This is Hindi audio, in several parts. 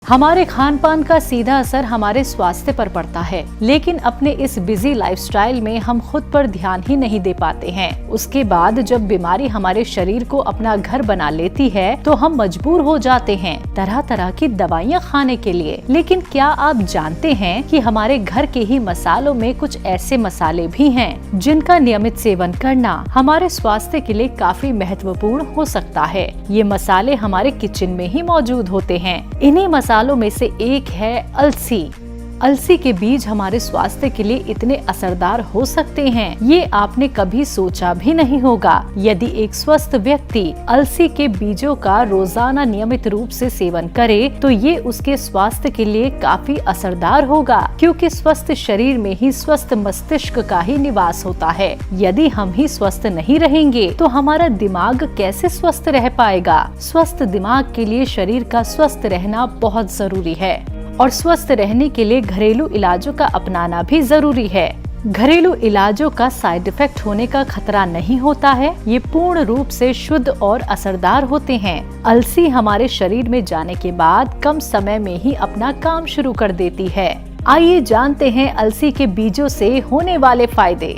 हमारे खान पान का सीधा असर हमारे स्वास्थ्य पर पड़ता है, लेकिन अपने इस बिजी लाइफस्टाइल में हम खुद पर ध्यान ही नहीं दे पाते हैं। उसके बाद जब बीमारी हमारे शरीर को अपना घर बना लेती है तो हम मजबूर हो जाते हैं तरह तरह की दवाइयाँ खाने के लिए। लेकिन क्या आप जानते हैं कि हमारे घर के ही मसालों में कुछ ऐसे मसाले भी हैं जिनका नियमित सेवन करना हमारे स्वास्थ्य के लिए काफी महत्वपूर्ण हो सकता है। ये मसाले हमारे किचन में ही मौजूद होते हैं। इन्हीं मसालों में से एक है अलसी। अलसी के बीज हमारे स्वास्थ्य के लिए इतने असरदार हो सकते हैं, ये आपने कभी सोचा भी नहीं होगा। यदि एक स्वस्थ व्यक्ति अलसी के बीजों का रोजाना नियमित रूप से सेवन करे तो ये उसके स्वास्थ्य के लिए काफी असरदार होगा, क्योंकि स्वस्थ शरीर में ही स्वस्थ मस्तिष्क का ही निवास होता है। यदि हम ही स्वस्थ नहीं रहेंगे तो हमारा दिमाग कैसे स्वस्थ रह पाएगा। स्वस्थ दिमाग के लिए शरीर का स्वस्थ रहना बहुत जरूरी है और स्वस्थ रहने के लिए घरेलू इलाजों का अपनाना भी जरूरी है। घरेलू इलाजों का साइड इफेक्ट होने का खतरा नहीं होता है, ये पूर्ण रूप से शुद्ध और असरदार होते हैं। अलसी हमारे शरीर में जाने के बाद कम समय में ही अपना काम शुरू कर देती है। आइए जानते हैं अलसी के बीजों से होने वाले फायदे।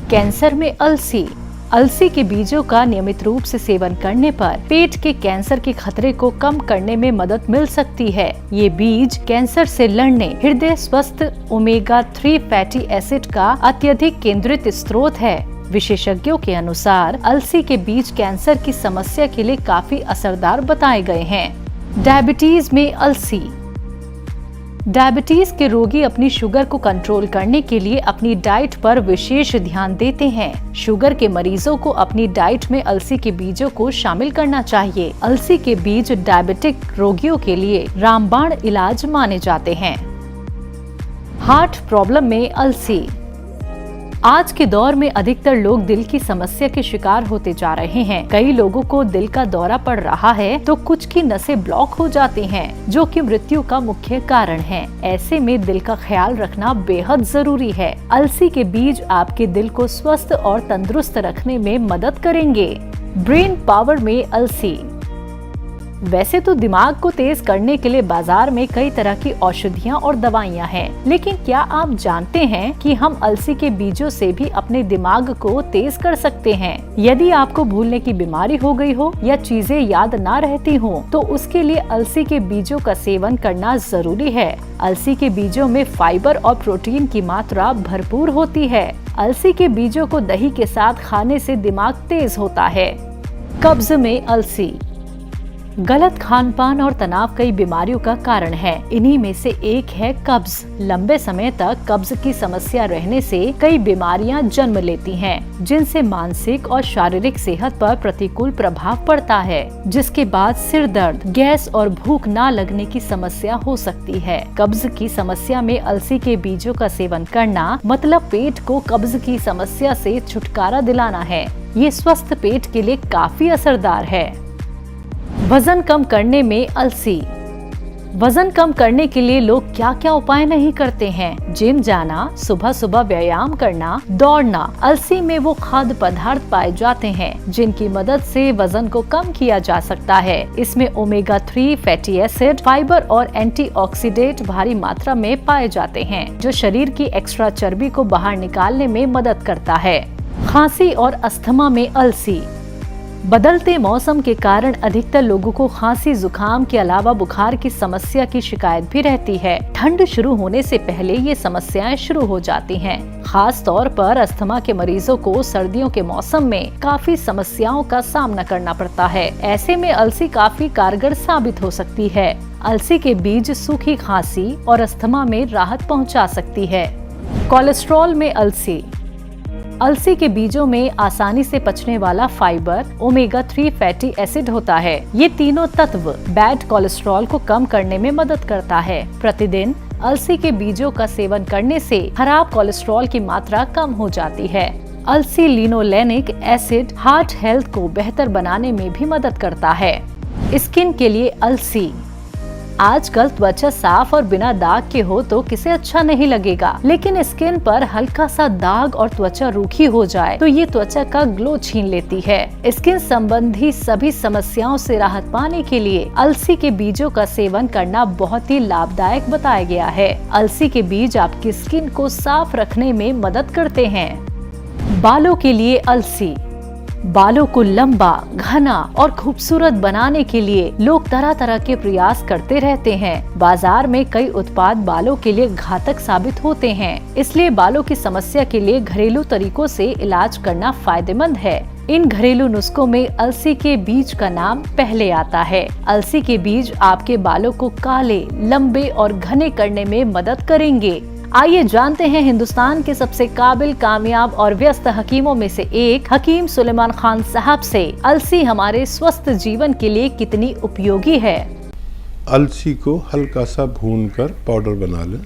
कैंसर में अलसी। अलसी के बीजों का नियमित रूप से सेवन करने पर पेट के कैंसर के खतरे को कम करने में मदद मिल सकती है। ये बीज कैंसर से लड़ने, हृदय स्वस्थ, ओमेगा 3 फैटी एसिड का अत्यधिक केंद्रित स्रोत है। विशेषज्ञों के अनुसार अलसी के बीज कैंसर की समस्या के लिए काफी असरदार बताए गए हैं। डायबिटीज में अलसी। डायबिटीज के रोगी अपनी शुगर को कंट्रोल करने के लिए अपनी डाइट पर विशेष ध्यान देते हैं। शुगर के मरीजों को अपनी डाइट में अलसी के बीजों को शामिल करना चाहिए। अलसी के बीज डायबिटिक रोगियों के लिए रामबाण इलाज माने जाते हैं। हार्ट प्रॉब्लम में अलसी। आज के दौर में अधिकतर लोग दिल की समस्या के शिकार होते जा रहे हैं। कई लोगों को दिल का दौरा पड़ रहा है तो कुछ की नसें ब्लॉक हो जाती हैं, जो कि मृत्यु का मुख्य कारण है। ऐसे में दिल का ख्याल रखना बेहद जरूरी है। अलसी के बीज आपके दिल को स्वस्थ और तंदुरुस्त रखने में मदद करेंगे। ब्रेन पावर में अलसी। वैसे तो दिमाग को तेज करने के लिए बाजार में कई तरह की औषधियाँ और दवाइयाँ हैं, लेकिन क्या आप जानते हैं कि हम अलसी के बीजों से भी अपने दिमाग को तेज कर सकते हैं। यदि आपको भूलने की बीमारी हो गई हो या चीजें याद ना रहती हो तो उसके लिए अलसी के बीजों का सेवन करना जरूरी है। अलसी के बीजों में फाइबर और प्रोटीन की मात्रा भरपूर होती है। अलसी के बीजों को दही के साथ खाने से दिमाग तेज होता है। कब्ज में अलसी। गलत खानपान और तनाव कई बीमारियों का कारण है। इन्हीं में से एक है कब्ज। लंबे समय तक कब्ज की समस्या रहने से कई बीमारियां जन्म लेती हैं, जिनसे मानसिक और शारीरिक सेहत पर प्रतिकूल प्रभाव पड़ता है, जिसके बाद सिर दर्द, गैस और भूख ना लगने की समस्या हो सकती है। कब्ज की समस्या में अलसी के बीजों का सेवन करना मतलब पेट को कब्ज की समस्या से छुटकारा दिलाना है। ये स्वस्थ पेट के लिए काफी असरदार है। वजन कम करने में अलसी। वजन कम करने के लिए लोग क्या क्या उपाय नहीं करते हैं। जिम जाना, सुबह सुबह व्यायाम करना, दौड़ना। अलसी में वो खाद्य पदार्थ पाए जाते हैं जिनकी मदद से वजन को कम किया जा सकता है। इसमें ओमेगा 3 फैटी एसिड, फाइबर और एंटीऑक्सीडेंट भारी मात्रा में पाए जाते हैं, जो शरीर की एक्स्ट्रा चर्बी को बाहर निकालने में मदद करता है। खांसी और अस्थमा में अलसी। बदलते मौसम के कारण अधिकतर लोगों को खांसी, जुकाम के अलावा बुखार की समस्या की शिकायत भी रहती है। ठंड शुरू होने से पहले ये समस्याएं शुरू हो जाती हैं। खास तौर पर अस्थमा के मरीजों को सर्दियों के मौसम में काफी समस्याओं का सामना करना पड़ता है। ऐसे में अलसी काफी कारगर साबित हो सकती है। अलसी के बीज सूखी खांसी और अस्थमा में राहत पहुँचा सकती है। कोलेस्ट्रॉल में अलसी। अलसी के बीजों में आसानी से पचने वाला फाइबर, ओमेगा 3 फैटी एसिड होता है। ये तीनों तत्व बैड कोलेस्ट्रॉल को कम करने में मदद करता है। प्रतिदिन अलसी के बीजों का सेवन करने से खराब कोलेस्ट्रॉल की मात्रा कम हो जाती है। अलसी लिनोलेनिक एसिड हार्ट हेल्थ को बेहतर बनाने में भी मदद करता है। स्किन के लिए अलसी। आजकल त्वचा साफ और बिना दाग के हो तो किसे अच्छा नहीं लगेगा, लेकिन स्किन पर हल्का सा दाग और त्वचा रूखी हो जाए तो ये त्वचा का ग्लो छीन लेती है। स्किन संबंधी सभी समस्याओं से राहत पाने के लिए अलसी के बीजों का सेवन करना बहुत ही लाभदायक बताया गया है। अलसी के बीज आपकी स्किन को साफ रखने में मदद करते हैं। बालों के लिए अलसी। बालों को लंबा, घना और खूबसूरत बनाने के लिए लोग तरह तरह के प्रयास करते रहते हैं। बाजार में कई उत्पाद बालों के लिए घातक साबित होते हैं, इसलिए बालों की समस्या के लिए घरेलू तरीकों से इलाज करना फायदेमंद है। इन घरेलू नुस्खों में अलसी के बीज का नाम पहले आता है। अलसी के बीज आपके बालों को काले, लंबे और घने करने में मदद करेंगे। आइए जानते हैं हिंदुस्तान के सबसे काबिल, कामयाब और व्यस्त हकीमों में से एक हकीम सुलेमान खान साहब से अलसी हमारे स्वस्थ जीवन के लिए कितनी उपयोगी है। अलसी को हल्का सा भूनकर पाउडर बना लें।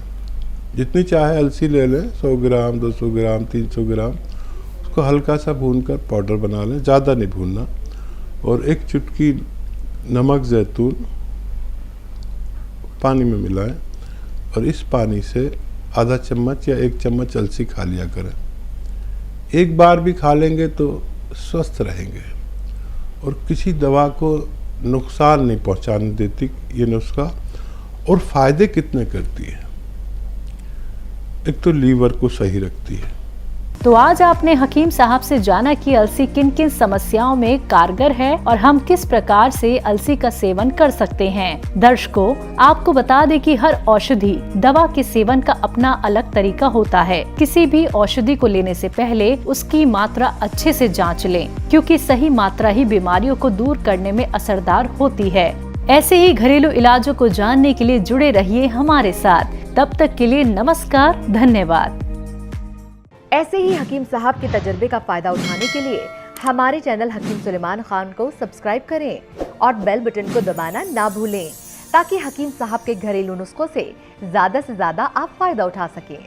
जितनी चाहे अलसी ले लें, 100 ग्राम, 200 ग्राम, 300 ग्राम। उसको हल्का सा भूनकर पाउडर बना लें, ज़्यादा नहीं भूनना। और एक चुटकी नमक जैतून पानी में मिलाएं और इस पानी से आधा चम्मच या 1 चम्मच अलसी खा लिया करें। एक बार भी खा लेंगे तो स्वस्थ रहेंगे और किसी दवा को नुकसान नहीं पहुंचाने देती ये नुस्खा। और फायदे कितने करती है, एक तो लीवर को सही रखती है। तो आज आपने हकीम साहब से जाना कि अलसी किन किन समस्याओं में कारगर है और हम किस प्रकार से अलसी का सेवन कर सकते हैं। दर्शकों, आपको बता दें कि हर औषधि दवा के सेवन का अपना अलग तरीका होता है। किसी भी औषधि को लेने से पहले उसकी मात्रा अच्छे से जांच लें, क्योंकि सही मात्रा ही बीमारियों को दूर करने में असरदार होती है। ऐसे ही घरेलू इलाजों को जानने के लिए जुड़े रहिए हमारे साथ। तब तक के लिए नमस्कार, धन्यवाद। ऐसे ही हकीम साहब के तजर्बे का फायदा उठाने के लिए हमारे चैनल हकीम सुलेमान खान को सब्सक्राइब करें और बेल बटन को दबाना ना भूलें, ताकि हकीम साहब के घरेलू नुस्खों से ज्यादा आप फायदा उठा सकें।